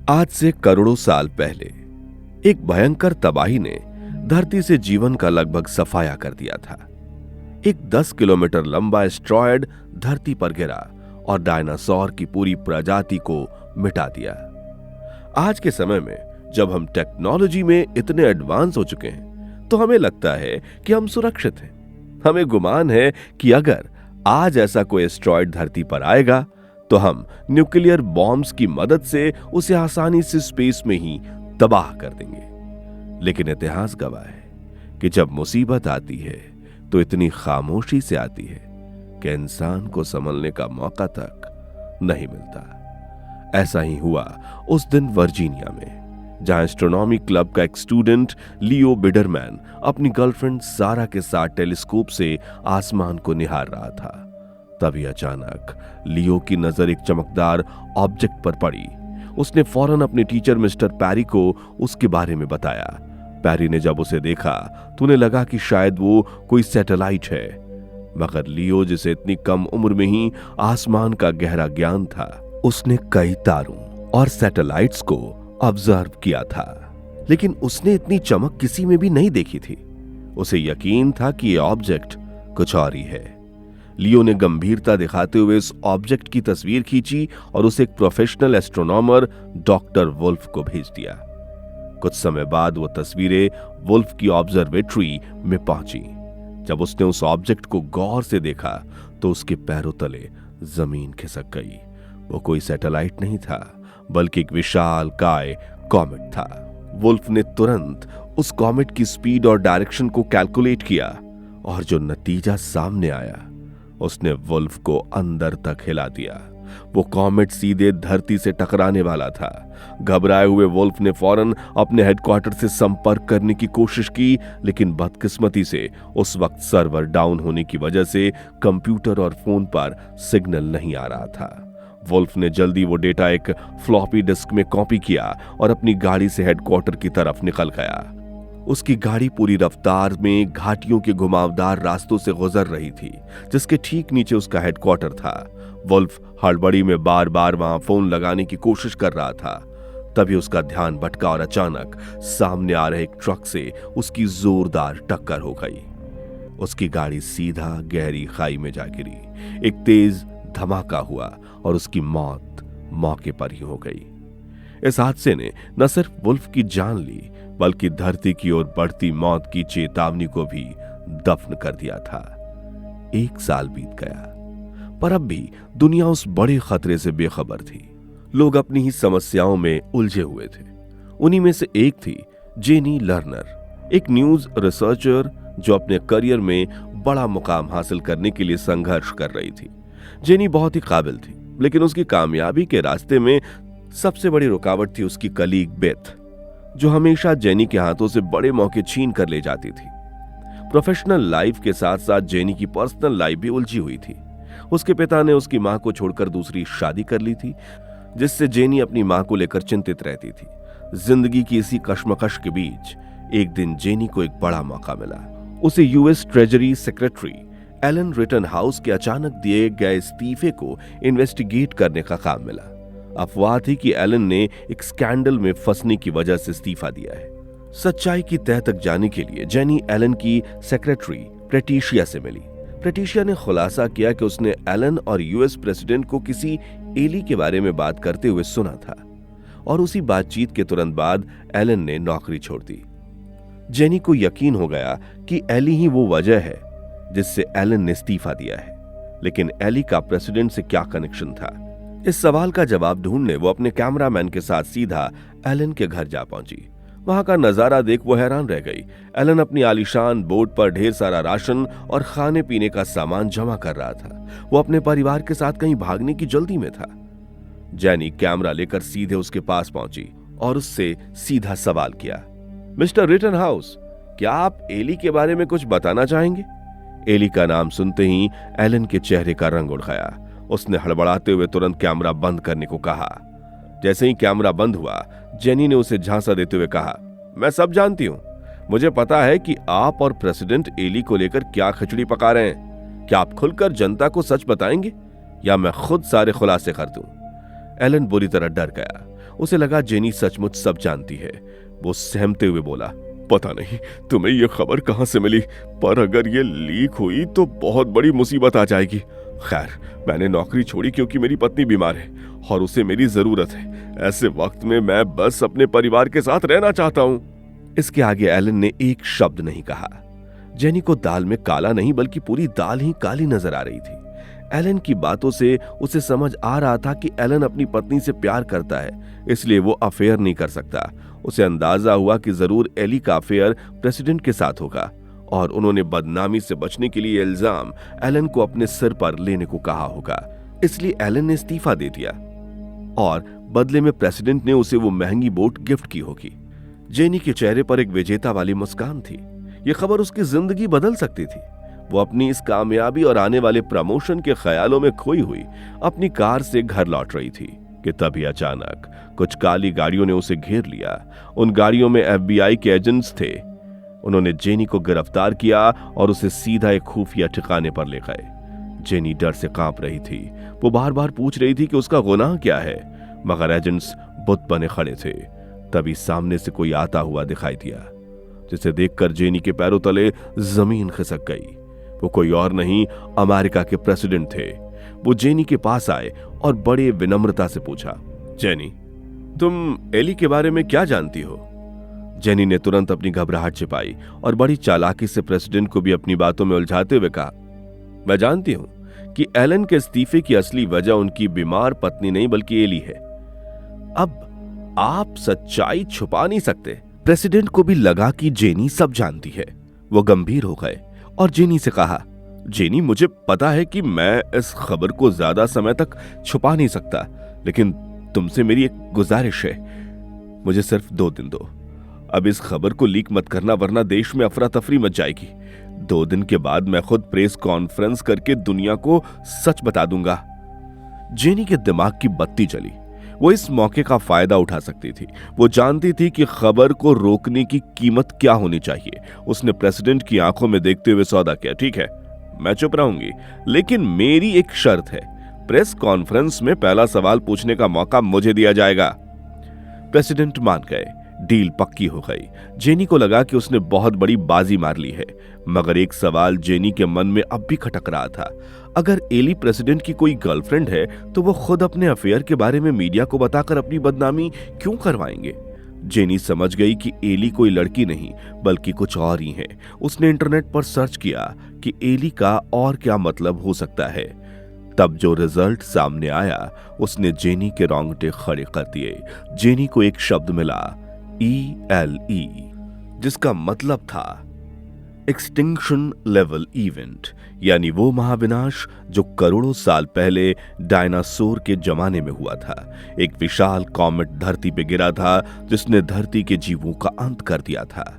आज से करोड़ों साल पहले एक भयंकर तबाही ने धरती से जीवन का लगभग सफाया कर दिया था। एक 10 किलोमीटर लंबा एस्ट्रॉयड धरती पर गिरा और डायनासोर की पूरी प्रजाति को मिटा दिया। आज के समय में जब हम टेक्नोलॉजी में इतने एडवांस हो चुके हैं तो हमें लगता है कि हम सुरक्षित हैं। हमें गुमान है कि अगर आज ऐसा कोई एस्ट्रॉयड धरती पर आएगा तो हम न्यूक्लियर बॉम्ब्स की मदद से उसे आसानी से स्पेस में ही तबाह कर देंगे। लेकिन इतिहास गवाह है कि जब मुसीबत आती है तो इतनी खामोशी से आती है कि इंसान को संभलने का मौका तक नहीं मिलता। ऐसा ही हुआ उस दिन वर्जीनिया में, जहां एस्ट्रोनॉमी क्लब का एक स्टूडेंट लियो बिडरमैन अपनी गर्लफ्रेंड सारा के साथ टेलीस्कोप से आसमान को निहार रहा था। तभी अचानक लियो की नजर एक चमकदार ऑब्जेक्ट पर पड़ी। उसने फौरन अपने टीचर मिस्टर पैरी को उसके बारे में बताया। पैरी ने जब उसे देखा तो उन्हें लगा कि शायद वो कोई सैटेलाइट है, मगर लियो, जिसे इतनी कम उम्र में ही आसमान का गहरा ज्ञान था, उसने कई तारों और सैटेलाइट्स को ऑब्जर्व किया था, लेकिन उसने इतनी चमक किसी में भी नहीं देखी थी। उसे यकीन था कि यह ऑब्जेक्ट कुछ और ही है। लियो ने गंभीरता दिखाते हुए इस ऑब्जेक्ट की तस्वीर खींची और उसे एक प्रोफेशनल एस्ट्रोनॉमर डॉक्टर वुल्फ को भेज दिया। कुछ समय बाद वो तस्वीरें वुल्फ की ऑब्जर्वेटरी में पहुंची। जब उसने उस ऑब्जेक्ट को गौर से देखा तो उसके पैरों तले जमीन खिसक गई। वो कोई सैटेलाइट नहीं था, बल्कि एक विशाल काय कॉमेट था। वुल्फ ने तुरंत उस कॉमेट की स्पीड और डायरेक्शन को कैलकुलेट किया और जो नतीजा सामने आया उसने वुल्फ को अंदर तक हिला दिया। वो कॉमेट सीधे धरती से टकराने वाला था। घबराए हुए वुल्फ ने फौरन अपने हेडक्वार्टर से संपर्क करने की कोशिश की, लेकिन बदकिस्मती से उस वक्त सर्वर डाउन होने की वजह से कंप्यूटर और फोन पर सिग्नल नहीं आ रहा था। वुल्फ ने जल्दी वो डेटा एक फ्लॉपी डिस्क में कॉपी किया और अपनी गाड़ी से हेडक्वार्टर की तरफ निकल गया। उसकी गाड़ी पूरी रफ्तार में घाटियों के घुमावदार रास्तों से गुजर रही थी, जिसके ठीक नीचे उसका हेडक्वार्टर था। वुल्फ हड़बड़ी में बार बार वहां फोन लगाने की कोशिश कर रहा था। तभी उसका ध्यान भटका और अचानक सामने आ रहे एक ट्रक से उसकी जोरदार टक्कर हो गई। उसकी गाड़ी सीधा गहरी खाई में जा गिरी। एक तेज धमाका हुआ और उसकी मौत मौके पर ही हो गई। इस हादसे ने न सिर्फ वुल्फ की जान ली, बल्कि धरती की ओर बढ़ती मौत की चेतावनी को भी दफन कर दिया था। 1 साल बीत गया, पर अब भी दुनिया उस बड़े खतरे से बेखबर थी। लोग अपनी ही समस्याओं में उलझे हुए थे। उन्हीं में से एक थी जेनी लर्नर, एक न्यूज रिसर्चर जो अपने करियर में बड़ा मुकाम हासिल करने के लिए संघर्ष कर रही थी। जेनी बहुत ही काबिल थी, लेकिन उसकी कामयाबी के रास्ते में सबसे बड़ी रुकावट थी उसकी कलीग बेथ, जो हमेशा जेनी के हाथों से बड़े मौके छीन कर ले जाती थी। प्रोफेशनल लाइफ के साथ साथ जेनी की पर्सनल लाइफ भी उलझी हुई थी। उसके पिता ने उसकी मां को छोड़कर दूसरी शादी कर ली थी, जिससे जेनी अपनी मां को लेकर चिंतित रहती थी। जिंदगी की इसी कश्मकश के बीच एक दिन जेनी को एक बड़ा मौका मिला। उसे US Treasury Secretary Alan Rittenhouse के अचानक दिए गए इस्तीफे को इन्वेस्टिगेट करने का काम मिला। अफवाह थी कि एलन ने एक स्कैंडल में फंसने की वजह से इस्तीफा दिया है। सच्चाई की तह तक जाने के लिए जेनी एलन की सेक्रेटरी पेट्रिशिया से मिली। पेट्रिशिया ने खुलासा किया कि उसने एलन और यूएस प्रेसिडेंट को किसी एली के बारे में बात करते हुए सुना था, और उसी बातचीत के तुरंत बाद एलन ने नौकरी छोड़ दी। जेनी को यकीन हो गया कि एली ही वो वजह है जिससे एलन ने इस्तीफा दिया है, लेकिन एली का प्रेसिडेंट से क्या कनेक्शन था? इस सवाल का जवाब ढूंढने वो अपने कैमरामैन के साथ सीधा एलन के घर जा पहुंची। वहां का नजारा देख वो हैरान रह गई। एलन अपनी आलीशान बोट पर ढेर सारा राशन और खाने पीने का सामान जमा कर रहा था। वो अपने परिवार के साथ कहीं भागने की जल्दी में था। जेनी कैमरा लेकर सीधे उसके पास पहुंची और उससे सीधा सवाल किया, मिस्टर रिटनहाउस, क्या आप एली के बारे में कुछ बताना चाहेंगे? एली का नाम सुनते ही एलन के चेहरे का रंग उड़ गया। उसने हड़बड़ाते हुए तुरंत कैमरा बंद करने को कहा। जैसे ही कैमरा बंद हुआ, जेनी ने उसे झांसा देते हुए कहा, मैं सब जानती हूं। मुझे पता है कि आप और प्रेसिडेंट एली को लेकर क्या खिचड़ी पका रहे हैं। क्या आप खुलकर जनता को सच बताएंगे या मैं खुद सारे खुलासे कर दूं? एलन बुरी तरह डर गया। उसे लगा जेनी सचमुच सब जानती है। वो सहमते हुए बोला, पता नहीं तुम्हें ये खबर कहां से मिली, पर अगर ये लीक हुई तो बहुत बड़ी मुसीबत आ जाएगी। खैर, मैंने नौकरी छोड़ी क्योंकि मेरी पत्नी बीमार है और उसे मेरी जरूरत है। ऐसे वक्त में मैं बस अपने परिवार के साथ रहना चाहता हूं। इसके आगे एलन ने एक शब्द नहीं कहा। जेनी को दाल में काला नहीं बल्कि पूरी दाल ही काली नजर आ रही थी। एलन की बातों से उसे समझ आ रहा था कि एलन अपनी पत्नी से प्यार करता है, इसलिए वो अफेयर नहीं कर सकता। उसे अंदाजा हुआ कि जरूर एली का अफेयर प्रेसिडेंट के साथ होगा और उन्होंने बदनामी से बचने के लिए इल्जाम एलन को अपने सिर पर लेने को कहा होगा। इसलिए एलन ने इस्तीफा दे दिया और बदले में प्रेसिडेंट ने उसे वो महंगी बोट गिफ्ट की होगी। जेनी के चेहरे पर एक विजेता वाली मुस्कान थी। यह खबर उसकी जिंदगी बदल सकती थी। वो अपनी इस कामयाबी और आने वाले प्रमोशन के ख्यालों में खोई हुई अपनी कार से घर लौट रही थी कि तभी अचानक कुछ काली गाड़ियों ने उसे घेर लिया। उन गाड़ियों में FBI के एजेंट्स थे। उन्होंने जेनी को गिरफ्तार किया और उसे सीधा एक खुफिया ठिकाने पर ले गए। जेनी डर से कांप रही थी। वो बार बार पूछ रही थी कि उसका गुनाह क्या है, मगर एजेंट्स बुत बने खड़े थे। तभी सामने से कोई आता हुआ दिखाई दिया, जिसे देखकर जेनी के पैरों तले जमीन खिसक गई। वो कोई और नहीं, अमेरिका के प्रेसिडेंट थे। वो जेनी के पास आए और बड़े विनम्रता से पूछा, जेनी, तुम एली के बारे में क्या जानती हो? जेनी ने तुरंत अपनी घबराहट छिपाई और बड़ी चालाकी से प्रेसिडेंट को भी अपनी बातों में उलझाते हुए कहा, मैं जानती हूं कि एलन के इस्तीफे की असली वजह उनकी बीमार पत्नी नहीं बल्कि एली है। अब आप सच्चाई छुपा नहीं सकते। प्रेसिडेंट को भी लगा कि जेनी सब जानती है। वो गंभीर हो गए और जेनी से कहा, जेनी, मुझे पता है कि मैं इस खबर को ज्यादा समय तक छुपा नहीं सकता, लेकिन तुमसे मेरी एक गुजारिश है। मुझे सिर्फ 2 दिन दो। अब इस खबर को लीक मत करना, वरना देश में अफरा तफरी मच जाएगी। 2 दिन के बाद मैं खुद प्रेस कॉन्फ्रेंस करके दुनिया को सच बता दूंगा। जेनी के दिमाग की बत्ती जली। वो इस मौके का फायदा उठा सकती थी। वो जानती थी कि खबर को रोकने की कीमत क्या होनी चाहिए। उसने प्रेसिडेंट की आंखों में देखते हुए सौदा किया, ठीक है, मैं चुप रहूंगी, लेकिन मेरी एक शर्त है। प्रेस कॉन्फ्रेंस में पहला सवाल पूछने का मौका मुझे दिया जाएगा। प्रेसिडेंट मान गए। डील पक्की हो गई। जेनी को लगा कि उसने बहुत बड़ी बाजी मार ली है, मगर एक सवाल जेनी के मन में अब भी खटक रहा था। अगर एली प्रेसिडेंट की कोई गर्लफ्रेंड है तो वो खुद अपने अफेयर के बारे में मीडिया को बताकर अपनी बदनामी क्यों करवाएंगे? जेनी समझ गई कि एली कोई लड़की नहीं बल्कि कुछ और ही है। उसने इंटरनेट पर सर्च किया कि एली का और क्या मतलब हो सकता है। तब जो रिजल्ट सामने आया उसने जेनी के रोंगटे खड़े कर दिए। जेनी को एक शब्द मिला, ELE, जिसका मतलब था एक्सटिंक्शन लेवल इवेंट, यानी वो महाविनाश जो करोड़ों साल पहले डायनासोर के जमाने में हुआ था। एक विशाल कॉमेट धरती पे गिरा था जिसने धरती के जीवों का अंत कर दिया था।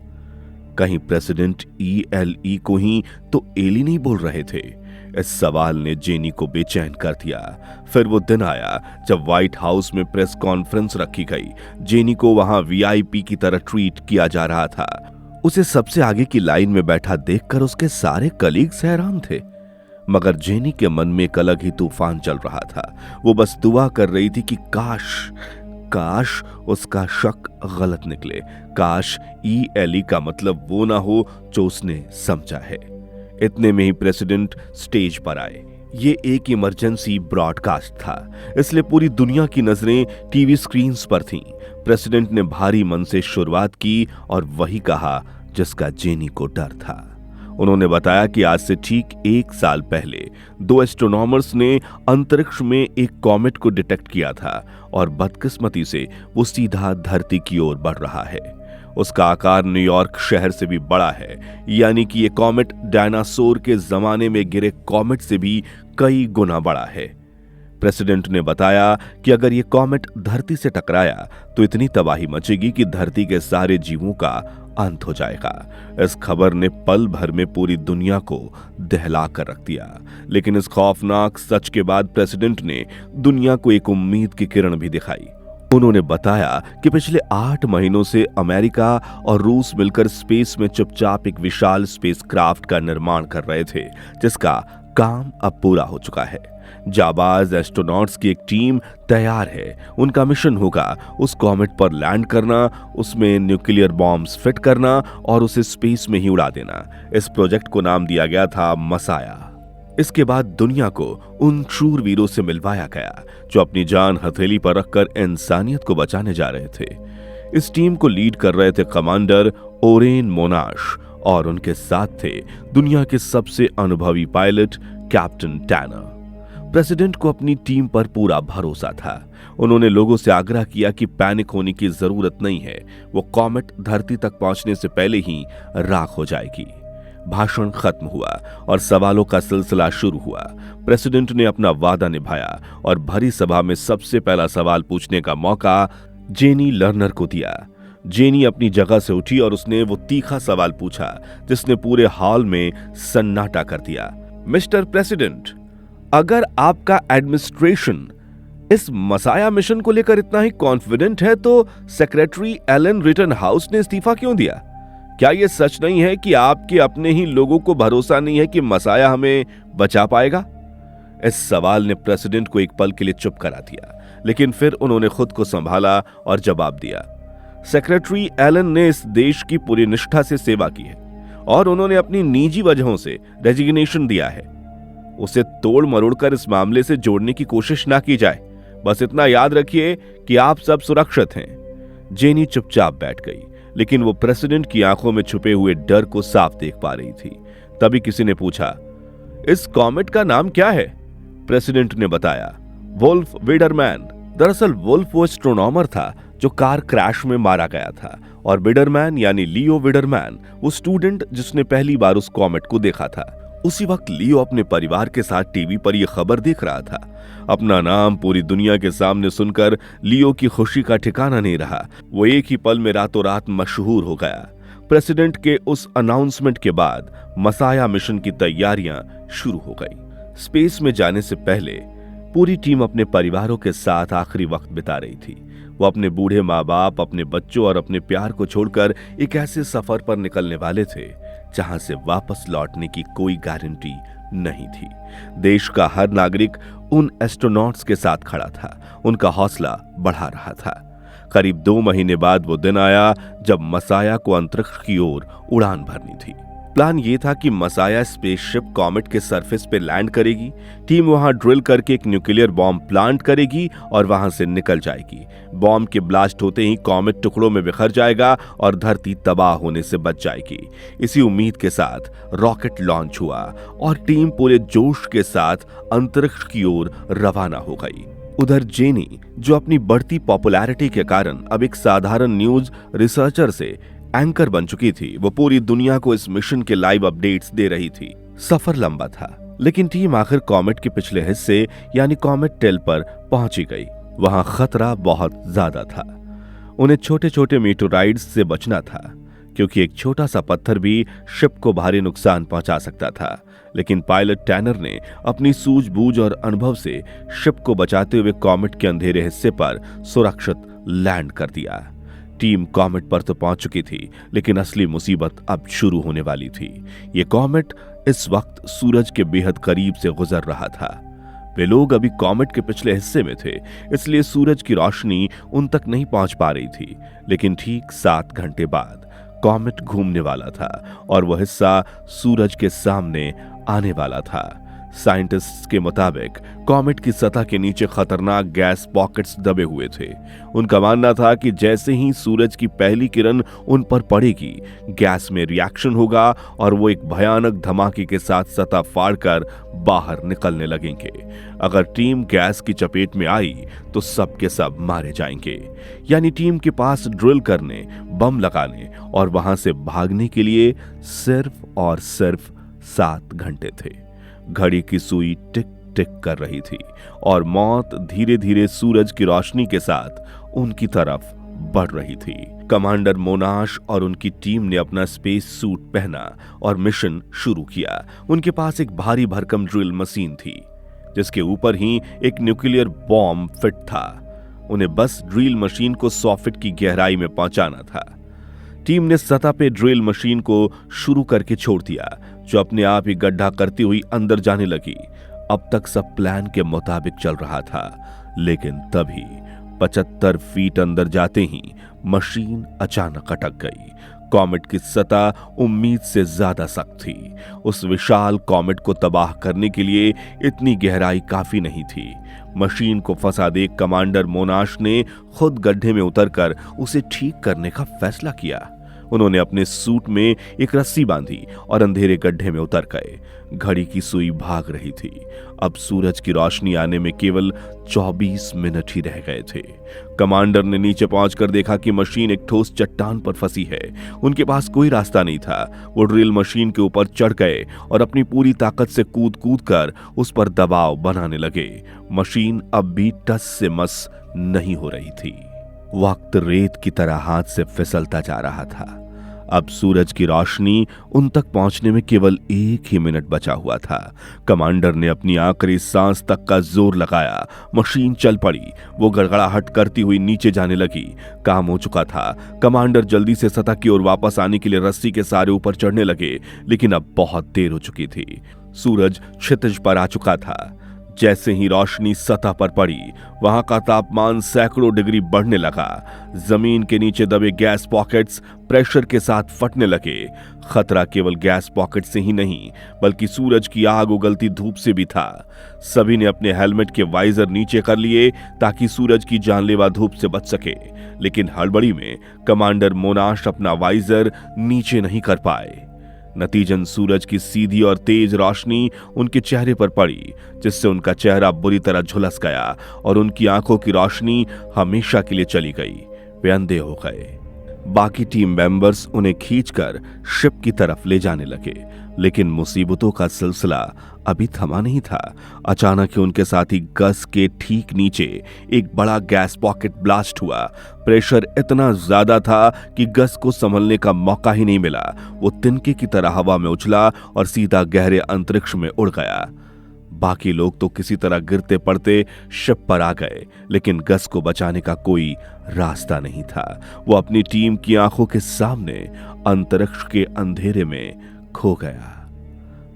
कहीं प्रेसिडेंट ELE को ही तो एली नहीं बोल रहे थे? इस सवाल ने जेनी को बेचैन कर दिया। फिर वो दिन आया जब व्हाइट हाउस में प्रेस कॉन्फ्रेंस रखी गई। जेनी को वहां VIP की तरह ट्रीट किया जा रहा था। उसे सबसे आगे की लाइन में बैठा देखकर उसके सारे कलीग्स हैरान थे, मगर जेनी के मन में एक अलग ही तूफान चल रहा था। वो बस दुआ कर रही थी कि काश उसका शक गलत निकले। काश ELE का मतलब वो ना हो जो उसने समझा है। इतने में ही प्रेसिडेंट स्टेज पर आए। ये एक इमरजेंसी ब्रॉडकास्ट था, इसलिए पूरी दुनिया की नजरें टीवी स्क्रीन्स पर थीं। प्रेसिडेंट ने भारी मन से शुरुआत की और वही कहा जिसका जेनी को डर था। उन्होंने बताया कि आज से ठीक 1 साल पहले 2 एस्ट्रोनॉमर्स ने अंतरिक्ष में एक कॉमेट को डिटेक्ट किया था और बदकिस्मती से वो सीधा धरती की ओर बढ़ रहा है। उसका आकार न्यूयॉर्क शहर से भी बड़ा है, यानी कि ये कॉमेट डायनासोर के जमाने में गिरे कॉमेट से भी कई गुना बड़ा है। प्रेसिडेंट ने बताया कि अगर ये कॉमेट धरती से टकराया तो इतनी तबाही मचेगी कि धरती के सारे जीवों का अंत हो जाएगा। इस खबर ने पल भर में पूरी दुनिया को दहला कर रख दिया। लेकिन इस खौफनाक सच के बाद प्रेसिडेंट ने दुनिया को एक उम्मीद की किरण भी दिखाई। उन्होंने बताया कि पिछले 8 महीनों से अमेरिका और रूस मिलकर स्पेस में चुपचाप एक विशाल स्पेसक्राफ्ट का निर्माण कर रहे थे, जिसका काम अब पूरा हो चुका है। जाबाज एस्ट्रोनॉट्स की एक टीम तैयार है। उनका मिशन होगा उस कॉमेट पर लैंड करना, उसमें न्यूक्लियर बॉम्ब्स फिट करना और उसे स्पेस में ही उड़ा देना। इस प्रोजेक्ट को नाम दिया गया था मसाया। इसके बाद दुनिया को उन शूरवीरों से मिलवाया गया जो अपनी जान हथेली पर रखकर इंसानियत को बचाने जा रहे थे। इस टीम को लीड कर रहे थे कमांडर ओरेन मोनाश और उनके साथ थे दुनिया के सबसे अनुभवी पायलट कैप्टन टैनर। प्रेसिडेंट को अपनी टीम पर पूरा भरोसा था। उन्होंने लोगों से आग्रह किया कि पैनिक होने की जरूरत नहीं है, वो कॉमेट धरती तक पहुंचने से पहले ही राख हो जाएगी। भाषण खत्म हुआ और सवालों का सिलसिला शुरू हुआ। प्रेसिडेंट ने अपना वादा निभाया और भरी सभा में सबसे पहला सवाल पूछने का मौका जेनी लर्नर को दिया। जेनी अपनी जगह से उठी और उसने वो तीखा सवाल पूछा जिसने पूरे हॉल में सन्नाटा कर दिया। मिस्टर प्रेसिडेंट, अगर आपका एडमिनिस्ट्रेशन इस मसाया मिशन को लेकर इतना ही कॉन्फिडेंट है तो सेक्रेटरी एलन रिटनहाउस ने इस्तीफा क्यों दिया? क्या यह सच नहीं है कि आपके अपने ही लोगों को भरोसा नहीं है कि मसाया हमें बचा पाएगा? इस सवाल ने प्रेसिडेंट को एक पल के लिए चुप करा दिया, लेकिन फिर उन्होंने खुद को संभाला और जवाब दिया। सेक्रेटरी एलन ने इस देश की पूरी निष्ठा से सेवा की है और उन्होंने अपनी निजी वजहों से रेजिग्नेशन दिया है। उसे तोड़ मरोड़कर इस मामले से जोड़ने की कोशिश ना की जाए। बस इतना याद रखिए कि आप सब सुरक्षित हैं। जेनी चुपचाप बैठ गई, लेकिन वो प्रेसिडेंट की आंखों में छुपे हुए डर को साफ देख पा रही थी। तभी किसी ने पूछा, इस कॉमेट का नाम क्या है? प्रेसिडेंट ने बताया, वुल्फ विडरमैन। दरअसल वुल्फ वो एस्ट्रोनॉमर था जो कार क्रैश में मारा गया था और विडरमैन यानी लियो विडरमैन वो स्टूडेंट जिसने पहली बार उस कॉमेट को देखा था। उसी वक्त लियो अपने परिवार के साथ टीवी पर यह खबर देख रहा था। अपना नाम पूरी दुनिया के सामने सुनकर लियो की खुशी का ठिकाना नहीं रहा। वो एक ही पल में रातों रात मशहूर हो गया। प्रेसिडेंट के उस अनाउंसमेंट के बाद मसाया मिशन की तैयारियां शुरू हो गई। स्पेस में जाने से पहले पूरी टीम अपने परिवारों के साथ आखिरी वक्त बिता रही थी। वो अपने बूढ़े माँ बाप, अपने बच्चों और अपने प्यार को छोड़कर एक ऐसे सफर पर निकलने वाले थे जहां से वापस लौटने की कोई गारंटी नहीं थी। देश का हर नागरिक उन एस्ट्रोनॉट्स के साथ खड़ा था, उनका हौसला बढ़ा रहा था। करीब 2 महीने बाद वो दिन आया जब मसाया को अंतरिक्ष की ओर उड़ान भरनी थी। प्लान ये था कि मसाया स्पेसशिप कॉमेट के सरफेस पे लैंड करेगी, टीम वहां ड्रिल करके एक न्यूक्लियर बॉम्ब प्लांट करेगी और वहां से निकल जाएगी। बॉम्ब के ब्लास्ट होते ही कॉमेट टुकड़ों में बिखर जाएगा और धरती तबाह होने से बच जाएगी। इसी उम्मीद के साथ रॉकेट लॉन्च हुआ और टीम पूरे जोश के साथ अंतरिक्ष की ओर रवाना हो गई। उधर जेनी, जो अपनी बढ़ती पॉपुलैरिटी के कारण अब एक साधारण न्यूज रिसर्चर से एंकर बन चुकी थी, वो पूरी दुनिया को इस मिशन के लाइव अपडेट्स दे रही थी। सफर लंबा था, लेकिन टीम आखिर कॉमेट के पिछले हिस्से यानी कॉमेट टेल पर पहुंची गई। वहां खतरा बहुत ज्यादा था। उन्हें छोटे छोटे मीटोराइड्स से बचना था, क्योंकि एक छोटा सा पत्थर भी शिप को भारी नुकसान पहुंचा सकता था। लेकिन पायलट टैनर ने अपनी सूझबूझ और अनुभव से शिप को बचाते हुए कॉमेट के अंधेरे हिस्से पर सुरक्षित लैंड कर दिया। टीम कॉमेट पर तो पहुंच चुकी थी, लेकिन असली मुसीबत अब शुरू होने वाली थी। ये कॉमेट इस वक्त सूरज के बेहद करीब से गुजर रहा था। वे लोग अभी कॉमेट के पिछले हिस्से में थे, इसलिए सूरज की रोशनी उन तक नहीं पहुंच पा रही थी। लेकिन ठीक 7 घंटे बाद कॉमेट घूमने वाला था और वह हिस्सा सूरज के सामने आने वाला था। साइंटिस्ट्स के मुताबिक कॉमेट की सतह के नीचे खतरनाक गैस पॉकेट्स दबे हुए थे। उनका मानना था कि जैसे ही सूरज की पहली किरण उन पर पड़ेगी, गैस में रिएक्शन होगा और वो एक भयानक धमाके के साथ सतह फाड़कर बाहर निकलने लगेंगे। अगर टीम गैस की चपेट में आई तो सब के सब मारे जाएंगे। यानी टीम के पास ड्रिल करने, बम लगाने और वहां से भागने के लिए सिर्फ और सिर्फ 7 घंटे थे। घड़ी की सुई टिक टिक कर रही थी और मौत धीरे धीरे सूरज की रोशनी के साथ उनकी तरफ बढ़ रही थी। कमांडर मोनाश और उनकी टीम ने अपना स्पेस सूट पहना और मिशन शुरू किया। उनके पास एक भारी भरकम ड्रिल मशीन थी जिसके ऊपर ही एक न्यूक्लियर बॉम्ब फिट था। उन्हें बस ड्रिल मशीन को 100 फीट की गहराई में पहुंचाना था। टीम ने सतह पे ड्रिल मशीन को शुरू करके छोड़ दिया, जो अपने आप ही गड्ढा करती हुई अंदर जाने लगी। अब तक सब प्लान के मुताबिक चल रहा था, लेकिन तभी 75 फीट अंदर जाते ही मशीन अचानक अटक गई। कॉमेट की सतह उम्मीद से ज्यादा सख्त थी। उस विशाल कॉमेट को तबाह करने के लिए इतनी गहराई काफी नहीं थी। मशीन को फंसा देख कमांडर मोनाश ने खुद गड्ढे में उतरकर उसे ठीक करने का फैसला किया। उन्होंने अपने सूट में एक रस्सी बांधी और अंधेरे गड्ढे में उतर गए। घड़ी की सुई भाग रही थी। अब सूरज की रोशनी आने में केवल 24 मिनट ही रह गए थे। कमांडर ने नीचे पहुंचकर देखा कि मशीन एक ठोस चट्टान पर फंसी है। उनके पास कोई रास्ता नहीं था। वो ड्रिल मशीन के ऊपर चढ़ गए और अपनी पूरी ताकत से कूद कूद कर उस पर दबाव बनाने लगे। मशीन अब भी टस से मस नहीं हो रही थी। वक्त रेत की तरह हाथ से फिसलता जा रहा था। अब सूरज की रोशनी उन तक पहुंचने में केवल 1 ही मिनट बचा हुआ था। कमांडर ने अपनी आखिरी सांस तक का जोर लगाया। मशीन चल पड़ी। वो गड़गड़ाहट करती हुई नीचे जाने लगी। काम हो चुका था। कमांडर जल्दी से सतह की ओर वापस आने के लिए रस्सी के सहारे ऊपर चढ़ने लगे, लेकिन अब बहुत देर हो चुकी थी। सूरज क्षितिज पर आ चुका था। जैसे ही रोशनी सतह पर पड़ी, वहां का तापमान सैकड़ों डिग्री बढ़ने लगा। जमीन के नीचे दबे गैस पॉकेट्स प्रेशर के साथ फटने लगे। खतरा केवल गैस पॉकेट से ही नहीं, बल्कि सूरज की आग उगलती धूप से भी था। सभी ने अपने हेलमेट के वाइजर नीचे कर लिए ताकि सूरज की जानलेवा धूप से बच सके, लेकिन हड़बड़ी में कमांडर मोनाश अपना वाइजर नीचे नहीं कर पाए। नतीजन सूरज की सीधी और तेज रोशनी उनके चेहरे पर पड़ी, जिससे उनका चेहरा बुरी तरह झुलस गया और उनकी आंखों की रोशनी हमेशा के लिए चली गई। वे अंधे हो गए। बाकी टीम मेंबर्स उन्हें खींचकर शिप की तरफ ले जाने लगे, लेकिन मुसीबतों का सिलसिला अभी थमा नहीं था। अचानक ही उनके साथी गस के ठीक नीचे एक बड़ा गैस पॉकेट ब्लास्ट हुआ। प्रेशर इतना ज्यादा था कि गस को संभलने का मौका ही नहीं मिला। वो तिनके की तरह हवा में उछला और सीधा गहरे अंतरिक्ष में उड़ गया। बाकी लोग तो किसी तरह गिरते पड़ते शिप पर आ गए, लेकिन गस को बचाने का कोई रास्ता नहीं था। वो अपनी टीम की आंखों के सामने अंतरिक्ष के अंधेरे में खो गया।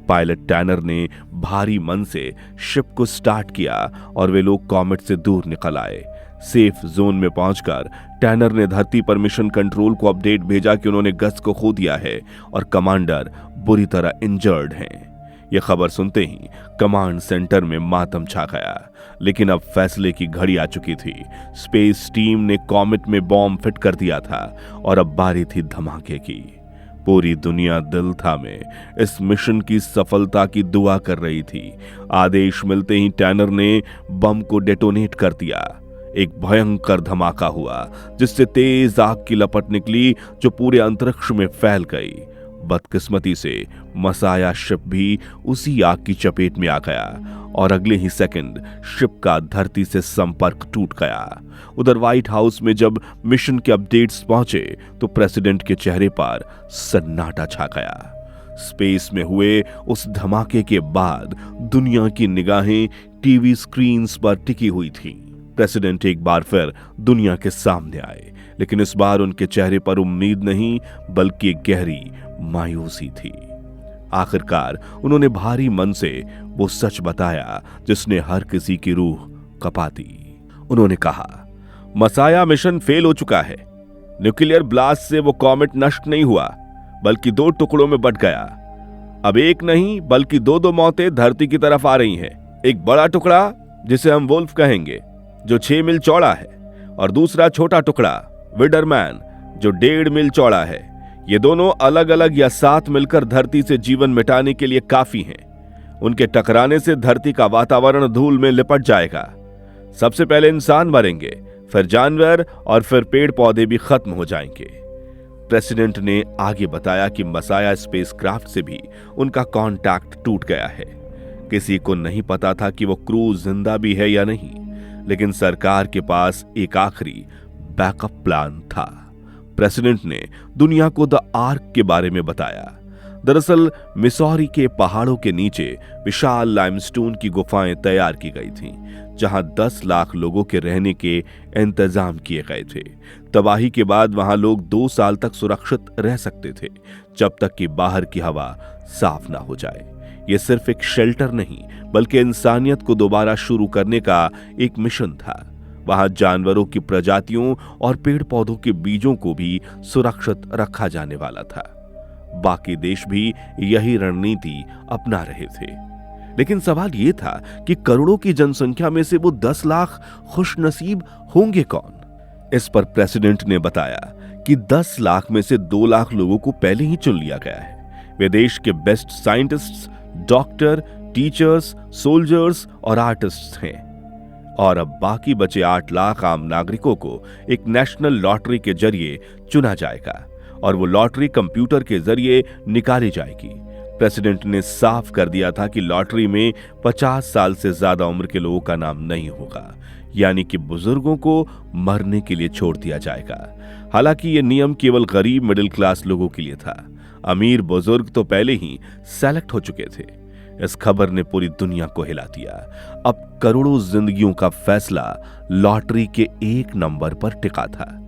पायलट टैनर ने भारी मन से शिप को स्टार्ट किया और वे लोग कॉमेट से दूर निकल आए। सेफ जोन में पहुंचकर टैनर ने धरती पर मिशन कंट्रोल को अपडेट भेजा कि उन्होंने गस को खो दिया है और कमांडर बुरी तरह इंजर्ड हैं। यह खबर सुनते ही कमांड सेंटर में मातम छा गया, लेकिन अब फैसले की घड़ी आ चुकी थी। स्पेस टीम ने कॉमेट में बॉम्ब फिट कर दिया था और अब बारी थी धमाके की। पूरी दुनिया दिल थामे इस मिशन की सफलता की दुआ कर रही थी। आदेश मिलते ही टैनर ने बम को डेटोनेट कर दिया। एक भयंकर धमाका हुआ, जिससे तेज आग की लपट निकली जो पूरे अंतरिक्ष में फैल गई। बदकिस्मती से मसाया शिप भी उसी आग की चपेट में आ गया और अगले ही सेकंड शिप का धरती से संपर्क टूट गया। उधर व्हाइट हाउस में जब मिशन के अपडेट्स पहुंचे तो प्रेसिडेंट के चेहरे पर सन्नाटा छा गया। स्पेस में हुए उस धमाके के बाद दुनिया की निगाहें टीवी स्क्रीन्स पर टिकी हुई थीं। प्रेसिडेंट एक बार फिर दुनिया के सामने आए, लेकिन इस बार उनके चेहरे पर उम्मीद नहीं बल्कि एक गहरी मायूसी थी। आखिरकार उन्होंने भारी मन से वो सच बताया जिसने हर किसी की रूह कपा दी। उन्होंने कहा, मसाया मिशन फेल हो चुका है। न्यूक्लियर ब्लास्ट से वो कॉमेट नष्ट नहीं हुआ, बल्कि 2 टुकड़ों में बट गया। अब एक नहीं बल्कि 2 मौतें धरती की तरफ आ रही हैं। एक बड़ा टुकड़ा जिसे हम वुल्फ कहेंगे, जो 6 मील चौड़ा है, और दूसरा छोटा टुकड़ा विडरमैन, जो 1.5 मील चौड़ा है। ये दोनों अलग अलग या साथ मिलकर धरती से जीवन मिटाने के लिए काफी हैं। उनके टकराने से धरती का वातावरण धूल में लिपट जाएगा। सबसे पहले इंसान मरेंगे, फिर जानवर और फिर पेड़ पौधे भी खत्म हो जाएंगे। प्रेसिडेंट ने आगे बताया कि मसाया स्पेसक्राफ्ट से भी उनका कांटेक्ट टूट गया है। किसी को नहीं पता था कि वो क्रू जिंदा भी है या नहीं, लेकिन सरकार के पास एक आखिरी बैकअप प्लान था। प्रेसिडेंट ने दुनिया को द आर्क के बारे में बताया। दरअसल मिसौरी के पहाड़ों के नीचे विशाल लाइमस्टोन की गुफाएं तैयार की गई थीं, जहां 10 लाख लोगों के रहने के इंतजाम किए गए थे। तबाही के बाद वहां लोग 2 साल तक सुरक्षित रह सकते थे, जब तक कि बाहर की हवा साफ ना हो जाए। यह सिर्फ एक शेल्टर नहीं बल्कि इंसानियत को दोबारा शुरू करने का एक मिशन था। वहां जानवरों की प्रजातियों और पेड़ पौधों के बीजों को भी सुरक्षित रखा जाने वाला था। बाकी देश भी यही रणनीति अपना रहे थे। लेकिन सवाल यह था कि करोड़ों की जनसंख्या में से वो 10 लाख खुशनसीब होंगे कौन? इस पर प्रेसिडेंट ने बताया कि 10 लाख में से 2 लाख लोगों को पहले ही चुन लिया गया है। वे देश के best scientists, doctor, teachers, soldiers और आर्टिस्ट्स हैं। और अब बाकी बचे 8 लाख आम नागरिकों को एक नेशनल लॉटरी के जरिए चुना जाएगा और वो लॉटरी कंप्यूटर के जरिए निकाली जाएगी। प्रेसिडेंट ने साफ कर दिया था कि लॉटरी में 50 साल से ज्यादा उम्र के लोगों का नाम नहीं होगा, यानी कि बुजुर्गों को मरने के लिए छोड़ दिया जाएगा। हालांकि यह नियम केवल गरीब मिडिल क्लास लोगों के लिए था। अमीर बुजुर्ग तो पहले ही सेलेक्ट हो चुके थे। इस खबर ने पूरी दुनिया को हिला दिया। अब करोड़ों जिंदगियों का फैसला लॉटरी के एक नंबर पर टिका था।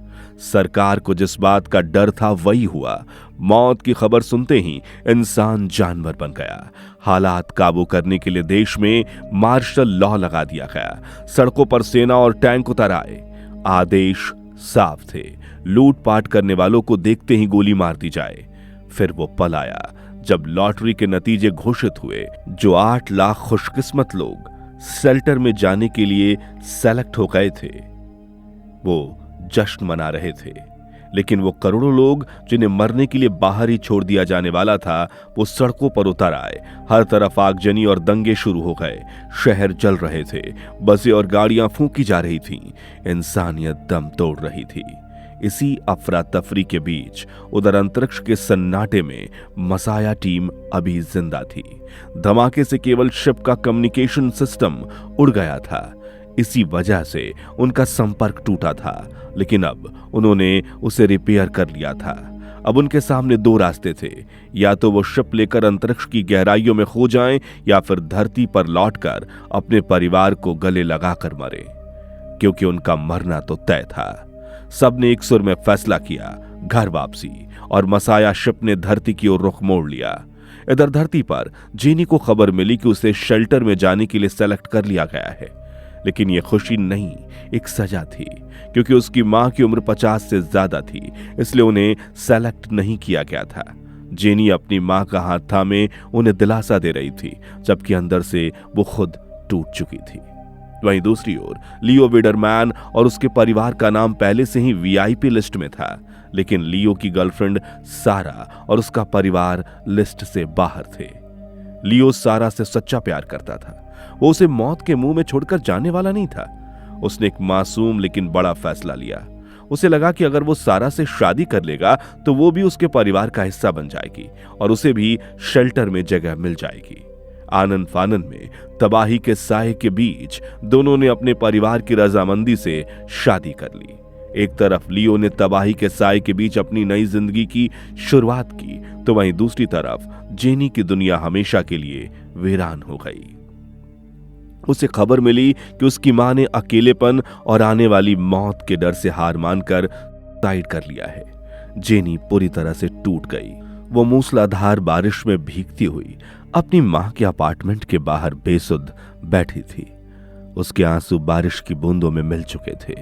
सरकार को जिस बात का डर था वही हुआ। मौत की खबर सुनते ही इंसान जानवर बन गया। हालात काबू करने के लिए देश में मार्शल लॉ लगा दिया गया। सड़कों पर सेना और टैंक उतर आए। आदेश साफ थे, लूटपाट करने वालों को देखते ही गोली मार दी जाए। फिर वो पल आया जब लॉटरी के नतीजे घोषित हुए। जो 8 लाख खुशकिस्मत लोग शेल्टर में जाने के लिए सेलेक्ट हो गए थे वो जश्न मना रहे थे, लेकिन वो करोड़ों लोग जिन्हें मरने के लिए बाहर ही छोड़ दिया जाने वाला था वो सड़कों पर उतर आए। हर तरफ आगजनी और दंगे शुरू हो गए। शहर जल रहे थे, बसें और गाड़ियां फूंकी जा रही थीं। इंसानियत दम तोड़ रही थी। इसी अफरा तफरी के बीच उधर अंतरिक्ष के सन्नाटे में मसाया टीम अभी जिंदा थी। धमाके से केवल शिप का कम्युनिकेशन सिस्टम उड़ गया था। इसी वजह से उनका संपर्क टूटा था, लेकिन अब उन्होंने उसे रिपेयर कर लिया था। अब उनके सामने 2 रास्ते थे, या तो वो शिप लेकर अंतरिक्ष की गहराइयों में खो जाएं या फिर धरती पर लौटकर अपने परिवार को गले लगाकर मरे, क्योंकि उनका मरना तो तय था। सबने एक सुर में फैसला किया, घर वापसी। और मसाया शिप ने धरती की ओर रुख मोड़ लिया। इधर धरती पर जेनी को खबर मिली कि उसे शेल्टर में जाने के लिए सेलेक्ट कर लिया गया है। लेकिन यह खुशी नहीं, एक सजा थी, क्योंकि उसकी मां की उम्र 50 से ज्यादा थी, इसलिए उन्हें सेलेक्ट नहीं किया गया था। जेनी अपनी मां का हाथ थामे उन्हें दिलासा दे रही थी, जबकि अंदर से वो खुद टूट चुकी थी। वहीं दूसरी ओर लियो विडरमैन और उसके परिवार का नाम पहले से ही वीआईपी लिस्ट में था, लेकिन लियो की गर्लफ्रेंड सारा और उसका परिवार लिस्ट से बाहर थे। लियो सारा से सच्चा प्यार करता था। वो उसे मौत के मुंह में छोड़कर जाने वाला नहीं था। उसने एक मासूम लेकिन बड़ा फैसला लिया। उसे लगा कि अगर वो सारा से शादी कर लेगा तो वो भी उसके परिवार का हिस्सा बन जाएगी और उसे भी शेल्टर में जगह मिल जाएगी। आनन फानन में तबाही के साए के बीच दोनों ने अपने परिवार की रजामंदी से शादी कर ली। एक तरफ लियो ने तबाही के साए के बीच अपनी नई जिंदगी की शुरुआत की, तो वहीं दूसरी तरफ जेनी की दुनिया हमेशा के लिए वीरान हो गई। उसे खबर मिली कि उसकी मां ने अकेलेपन और आने वाली मौत के डर से हार मानकर सुसाइड कर लिया है। जेनी पूरी तरह से टूट गई। वो मूसलाधार बारिश में भीगती हुई अपनी मां के अपार्टमेंट के बाहर बेसुध बैठी थी। उसके आंसू बारिश की बूंदों में मिल चुके थे।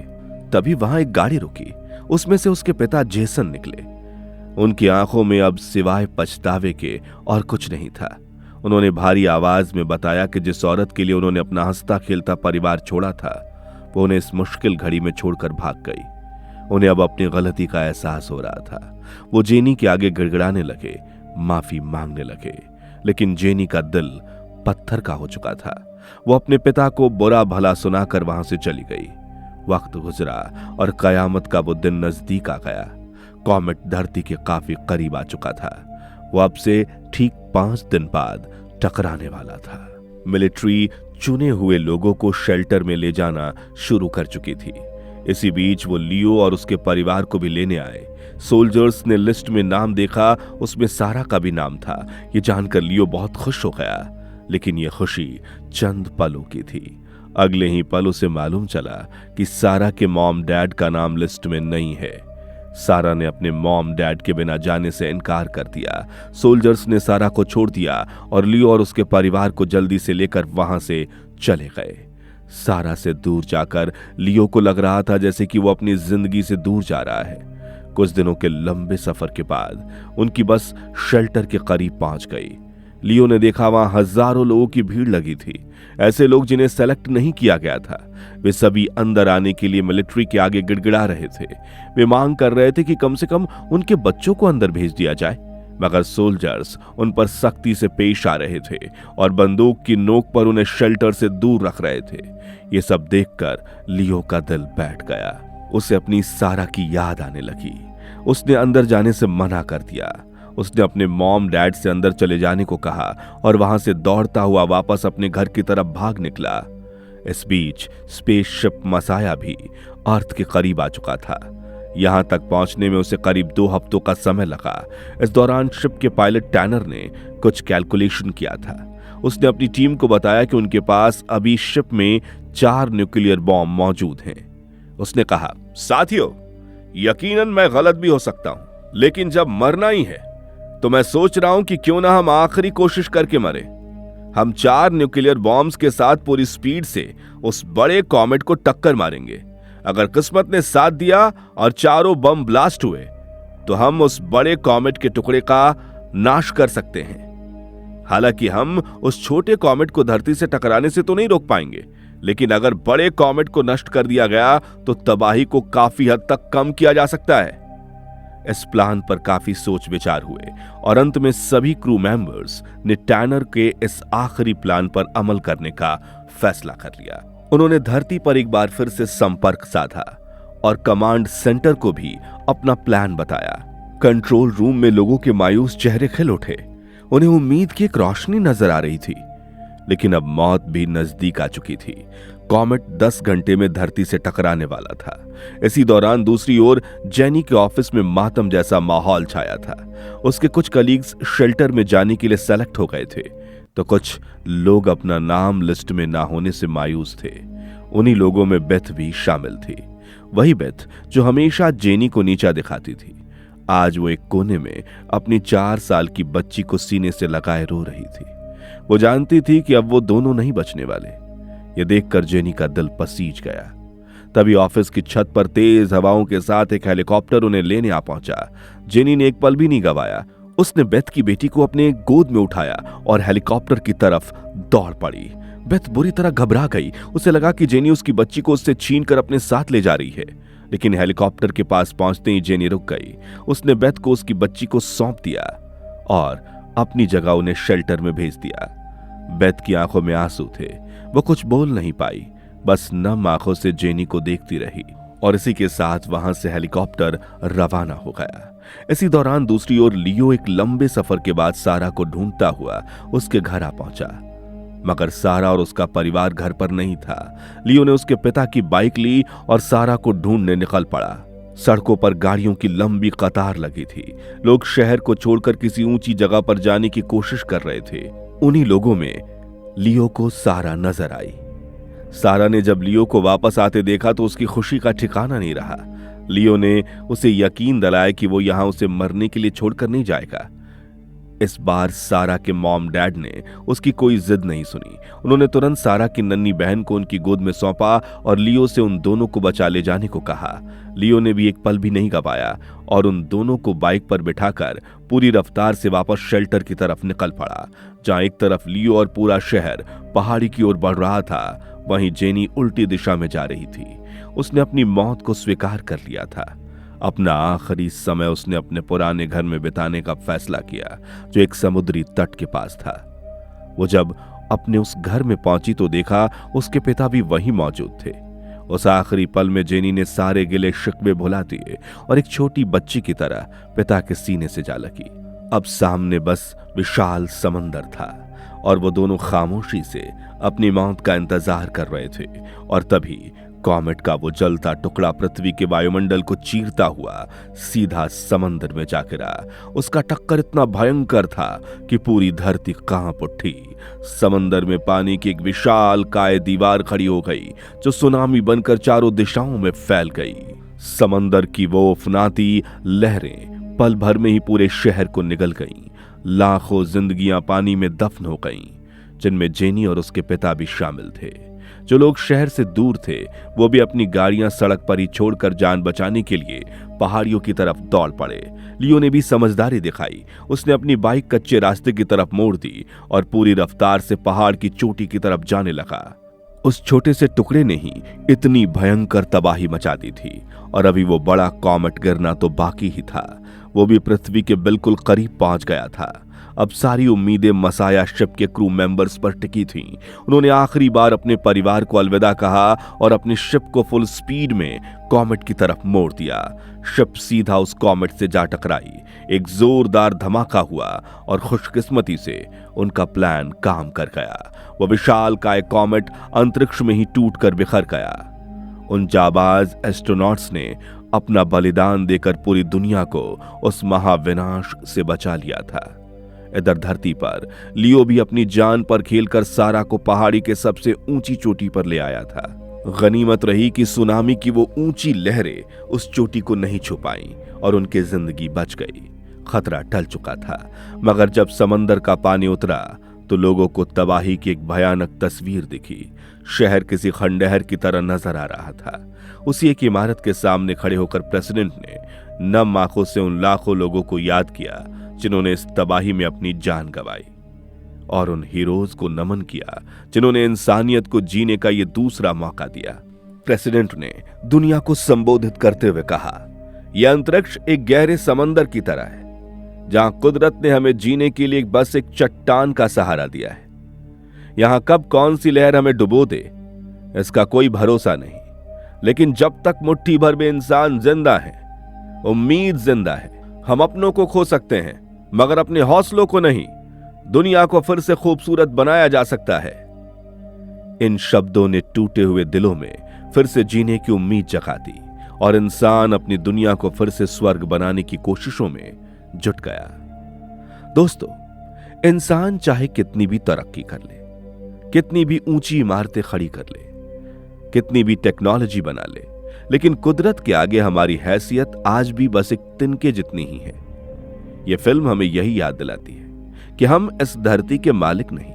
तभी वहां एक गाड़ी रुकी। उसमें से उसके पिता जेसन निकले। उनकी आंखों में अब सिवाय पछतावे के और कुछ नहीं था। उन्होंने भारी आवाज में बताया कि जिस औरत के लिए उन्होंने अपना हंसता खेलता परिवार छोड़ा था वो उन्हें इस मुश्किल घड़ी में छोड़कर भाग गई। उन्हें अब अपनी गलती का एहसास हो रहा था। वो जेनी के आगे गिड़गिड़ाने लगे, माफी मांगने लगे, लेकिन जेनी का दिल पत्थर का हो चुका था। वो अपने पिता को बुरा भला सुनाकर वहां से चली गई। वक्त गुजरा और कयामत का वो दिन नजदीक आ गया। कॉमेट धरती के काफी करीब आ चुका था। वो अब से ठीक 5 दिन बाद टकराने वाला था। मिलिट्री चुने हुए लोगों को शेल्टर में ले जाना शुरू कर चुकी थी। इसी बीच वो लियो और उसके परिवार को भी लेने आए। सोल्जर्स ने लिस्ट में नाम देखा, उसमें सारा का भी नाम था। ये जानकर लियो बहुत खुश हो गया, लेकिन ये खुशी चंद पलों की थी। अगले ही पल उसे मालूम चला कि सारा के मॉम डैड का नाम लिस्ट में नहीं है। सारा ने अपने मॉम डैड के बिना जाने से इनकार कर दिया। सोल्जर्स ने सारा को छोड़ दिया और लियो और उसके परिवार को जल्दी से लेकर वहां से चले गए। सारा से दूर जाकर लियो को लग रहा था जैसे कि वो अपनी जिंदगी से दूर जा रहा है। कुछ दिनों के लंबे सफर के बाद उनकी बस शेल्टर के करीब पहुंच गई। लियो ने देखा वहां हजारों लोगों की भीड़ लगी थी, ऐसे लोग जिन्हें सेलेक्ट नहीं किया गया था। वे सभी अंदर आने के लिए मिलिट्री के आगे गिड़गिड़ा रहे थे। वे मांग कर रहे थे कि कम से कम उनके बच्चों को अंदर भेज दिया जाए, मगर सोल्जर्स उन पर सख्ती से पेश आ रहे थे और बंदूक की नोक पर उन्हें शेल्टर से दूर रख रहे थे। ये सब देखकर लियो का दिल बैठ गया। उसे अपनी सारा की याद आने लगी। उसने अंदर जाने से मना कर दिया। उसने अपने मॉम डैड से अंदर चले जाने को कहा और वहां से दौड़ता हुआ वापस अपने घर की तरफ भाग निकला। इस बीच स्पेसशिप मसाया भी अर्थ के करीब आ चुका था। यहां तक पहुंचने में उसे करीब 2 हफ्तों का समय लगा। इस दौरान शिप के पायलट टैनर ने कुछ कैलकुलेशन किया था। उसने अपनी टीम को बताया कि उनके पास अभी शिप में 4 न्यूक्लियर बॉम्ब मौजूद हैं। उसने कहा, साथियों, यकीनन मैं गलत भी हो सकता हूं, लेकिन जब मरना ही है तो मैं सोच रहा हूं कि क्यों ना हम आखिरी कोशिश करके मरे। हम 4 न्यूक्लियर बॉम्ब्स के साथ पूरी स्पीड से उस बड़े कॉमेट को टक्कर मारेंगे। अगर किस्मत ने साथ दिया और चारों बम ब्लास्ट हुए तो हम उस बड़े कॉमेट के टुकड़े का नाश कर सकते हैं। हालांकि हम उस छोटे कॉमेट को धरती से टकराने से तो नहीं रोक पाएंगे, लेकिन अगर बड़े कॉमेट को नष्ट कर दिया गया तो तबाही को काफी हद तक कम किया जा सकता है। इस प्लान पर काफी सोच विचार हुए और अंत में सभी क्रू मेंबर्स ने टैनर के इस आखिरी प्लान पर अमल करने का फैसला कर लिया। उन्होंने धरती पर एक बार फिर से संपर्क साधा और कमांड सेंटर को भी अपना प्लान बताया। कंट्रोल रूम में लोगों के मायूस चेहरे खिल उठे। उन्हें उम्मीद की एक रोशनी नजर आ रही थी, लेकिन अब मौत भी नजदीक आ चुकी थी। कॉमेट 10 घंटे में धरती से टकराने वाला था। इसी दौरान दूसरी ओर जेनी के ऑफिस में मातम जैसा माहौल छाया था। उसके कुछ कलीग्स शेल्टर में जाने के लिए सेलेक्ट हो गए थे, तो कुछ लोग अपना नाम लिस्ट में ना होने से मायूस थे। उन्हीं लोगों में बेथ भी शामिल थी। वही बेथ जो हमेशा जेनी को नीचा दिखाती थी। आज वो एक कोने में अपनी 4 साल की बच्ची को सीने से लगाए रो रही थी। वो जानती थी कि अब वो दोनों नहीं बचने वाले। ये देखकर जेनी का दिल पसीज गया। तभी ऑफिस की छत पर तेज हवाओं के साथ एक हेलीकॉप्टर उन्हें लेने आ पहुंचा। जेनी ने एक पल भी नहीं गवाया। उसने बेथ की बेटी को अपने गोद में उठाया और हेलीकॉप्टर की तरफ दौड़ पड़ी। बेथ बुरी तरह घबरा गई। उसे लगा कि जेनी उसकी बच्ची को उससे छीनकर अपने साथ ले जा रही है, लेकिन हेलीकॉप्टर के पास पहुंचते ही जेनी रुक गई। उसने बेथ को उसकी बच्ची को सौंप दिया और अपनी जगह उन्हें शेल्टर में भेज दिया। बेथ की आंखों में आंसू थे। वो कुछ बोल नहीं पाई, बस नम आंखों से जेनी को देखती रही और इसी के साथ वहां से हेलीकॉप्टर रवाना हो गया। इसी दौरान दूसरी ओर लियो एक लंबे सफर के बाद सारा को ढूंढता हुआ उसके घर आ पहुंचा, मगर सारा और उसका परिवार घर पर नहीं था। लियो ने उसके पिता की बाइक ली और सारा को ढूंढने निकल पड़ा। सड़कों पर गाड़ियों की लंबी कतार लगी थी। लोग शहर को छोड़कर किसी ऊंची जगह पर जाने की कोशिश कर रहे थे। उन्हीं लोगों में लियो को सारा नजर आई। सारा ने जब लियो को वापस आते देखा तो उसकी खुशी का ठिकाना नहीं रहा। लियो ने उसे यकीन दिलाया कि वो यहां उसे मरने के लिए छोड़कर नहीं जाएगा। इस बार सारा के मॉम डैड ने उसकी कोई जिद नहीं सुनी। उन्होंने तुरंत सारा की नन्ही बहन को उनकी गोद में सौंपा और लियो से उन दोनों को बचा ले जाने को कहा। लियो ने भी एक पल भी नहीं गवाया और उन दोनों को बाइक पर बिठाकर पूरी रफ्तार से वापस शेल्टर की तरफ निकल पड़ा। जहां एक तरफ लियो और पूरा शहर पहाड़ी की ओर बढ़ रहा था, वहीं जेनी उल्टी दिशा में जा रही थी। उसने अपनी मौत को स्वीकार कर लिया था। अपना आखिरी समय उसने अपने पुराने घर में बिताने का फैसला किया, जो एक समुद्री तट के पास था। वो जब अपने उस घर में पहुंची तो देखा उसके पिता भी वहीं मौजूद थे। उस आखिरी पल में जेनी ने सारे गिले शिकवे भुला दिए और एक छोटी बच्ची की तरह पिता के सीने से जा लगी। अब सामने बस विशाल समंदर था और वो दोनों खामोशी से अपनी मौत का इंतजार कर रहे थे। और तभी कॉमेट का वो जलता टुकड़ा पृथ्वी के वायुमंडल को चीरता हुआ सीधा समंदर में जा गिरा। उसका टक्कर इतना भयंकर था कि पूरी धरती कांप उठी। समंदर में पानी की एक विशाल काय दीवार खड़ी हो गई, जो सुनामी बनकर चारों दिशाओं में फैल गई। समंदर की वो उफनाती लहरें पल भर में ही पूरे शहर को निगल गईं। लाखों जिंदगियां पानी में दफन हो गईं, जिनमें जेनी और उसके पिता भी शामिल थे। जो लोग शहर से दूर थे वो भी अपनी गाड़ियां सड़क पर ही छोड़कर जान बचाने के लिए पहाड़ियों की तरफ दौड़ पड़े। लियो ने भी समझदारी दिखाई। उसने अपनी बाइक कच्चे रास्ते की तरफ मोड़ दी और पूरी रफ्तार से पहाड़ की चोटी की तरफ जाने लगा। उस छोटे से टुकड़े ने ही इतनी भयंकर तबाही मचा दी थी, और अभी वो बड़ा कॉमेट गिरना तो बाकी ही था। वो भी पृथ्वी के बिल्कुल करीब पहुंच गया था। अब सारी उम्मीदें मसाया शिप के क्रू मेंबर्स पर टिकी थीं। उन्होंने आखिरी बार अपने परिवार को अलविदा कहा और अपनी शिप को फुल स्पीड में कॉमेट की तरफ मोड़ दिया। शिप सीधा उस कॉमेट से जा टकराई। एक जोरदार धमाका हुआ और खुशकिस्मती से उनका प्लान काम कर गया। वह विशालकाय कॉमेट अंतरिक्ष में ही टूटकर बिखर गया। उन जाबाज एस्ट्रोनॉट्स ने अपना बलिदान देकर पूरी दुनिया को उस महाविनाश से बचा लिया था। इधर धरती पर लियो भी अपनी जान पर खेलकर सारा को पहाड़ी के सबसे ऊंची चोटी पर ले आया था। गनीमत रही कि सुनामी की वो ऊंची लहरें उस चोटी को नहीं छुपाई और उनकी जिंदगी बच गई। खतरा टल चुका था, मगर जब समंदर का पानी उतरा तो लोगों को तबाही की एक भयानक तस्वीर दिखी। शहर किसी खंडहर की तरह नजर आ रहा था। उसी एक इमारत के सामने खड़े होकर प्रेसिडेंट ने नम आंखों से उन लाखों लोगों को याद किया जिन्होंने इस तबाही में अपनी जान गंवाई, और उन हीरोज को नमन किया जिन्होंने इंसानियत को जीने का ये दूसरा मौका दिया। प्रेसिडेंट ने दुनिया को संबोधित करते हुए कहा, यह अंतरिक्ष एक गहरे समंदर की तरह है, जहां कुदरत ने हमें जीने के लिए बस एक चट्टान का सहारा दिया है। यहां कब कौन सी लहर हमें डुबो दे, इसका कोई भरोसा नहीं, लेकिन जब तक मुट्ठी भर में इंसान जिंदा है, उम्मीद जिंदा है। हम अपनों को खो सकते हैं, मगर अपने हौसलों को नहीं। दुनिया को फिर से खूबसूरत बनाया जा सकता है। इन शब्दों ने टूटे हुए दिलों में फिर से जीने की उम्मीद जगा दी, और इंसान अपनी दुनिया को फिर से स्वर्ग बनाने की कोशिशों में जुट गया। दोस्तों, इंसान चाहे कितनी भी तरक्की कर ले, कितनी भी ऊंची इमारतें खड़ी कर ले, कितनी भी टेक्नोलॉजी बना ले, लेकिन कुदरत के आगे हमारी हैसियत आज भी बस एक तिनके जितनी ही है। यह फिल्म हमें यही याद दिलाती है कि हम इस धरती के मालिक नहीं,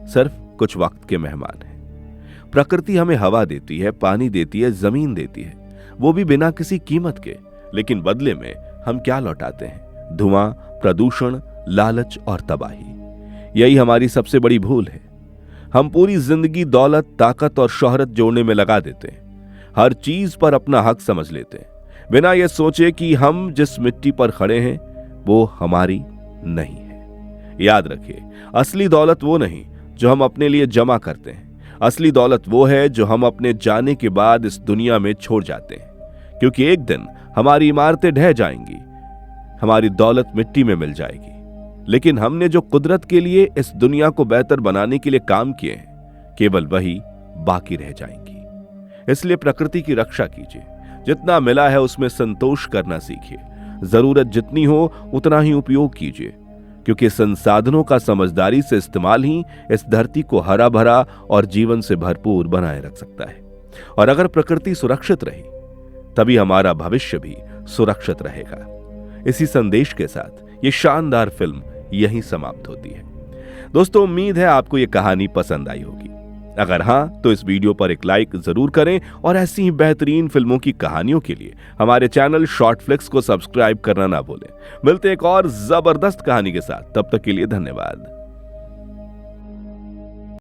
सिर्फ कुछ वक्त के मेहमान हैं। प्रकृति हमें हवा देती है, पानी देती है, जमीन देती है, वो भी बिना किसी कीमत के, लेकिन बदले में हम क्या लौटाते हैं? धुआं, प्रदूषण, लालच और तबाही। यही हमारी सबसे बड़ी भूल है। हम पूरी जिंदगी दौलत, ताकत और शोहरत जोड़ने में लगा देते हैं। हर चीज पर अपना हक समझ लेते हैं, बिना यह सोचे कि हम जिस मिट्टी पर खड़े हैं वो हमारी नहीं है। याद रखिए, असली दौलत वो नहीं जो हम अपने लिए जमा करते हैं। असली दौलत वो है जो हम अपने जाने के बाद इस दुनिया में छोड़ जाते हैं, क्योंकि एक दिन हमारी इमारतें ढह जाएंगी, हमारी दौलत मिट्टी में मिल जाएगी, लेकिन हमने जो कुदरत के लिए इस दुनिया को बेहतर बनाने के लिए काम किए हैं, केवल वही बाकी रह जाएंगी। इसलिए प्रकृति की रक्षा कीजिए, जितना मिला है उसमें संतोष करना सीखिए। जरूरत जितनी हो उतना ही उपयोग कीजिए, क्योंकि संसाधनों का समझदारी से इस्तेमाल ही इस धरती को हरा भरा और जीवन से भरपूर बनाए रख सकता है। और अगर प्रकृति सुरक्षित रही, तभी हमारा भविष्य भी सुरक्षित रहेगा। इसी संदेश के साथ ये शानदार फिल्म यहीं समाप्त होती है। दोस्तों, उम्मीद है आपको ये कहानी पसंद आई होगी। अगर हां, तो इस वीडियो पर एक लाइक जरूर करें, और ऐसी ही बेहतरीन फिल्मों की कहानियों के लिए हमारे चैनल शॉर्ट फ्लिक्स को सब्सक्राइब करना ना भूलें। मिलते हैं एक और जबरदस्त कहानी के साथ, तब तक के लिए धन्यवाद।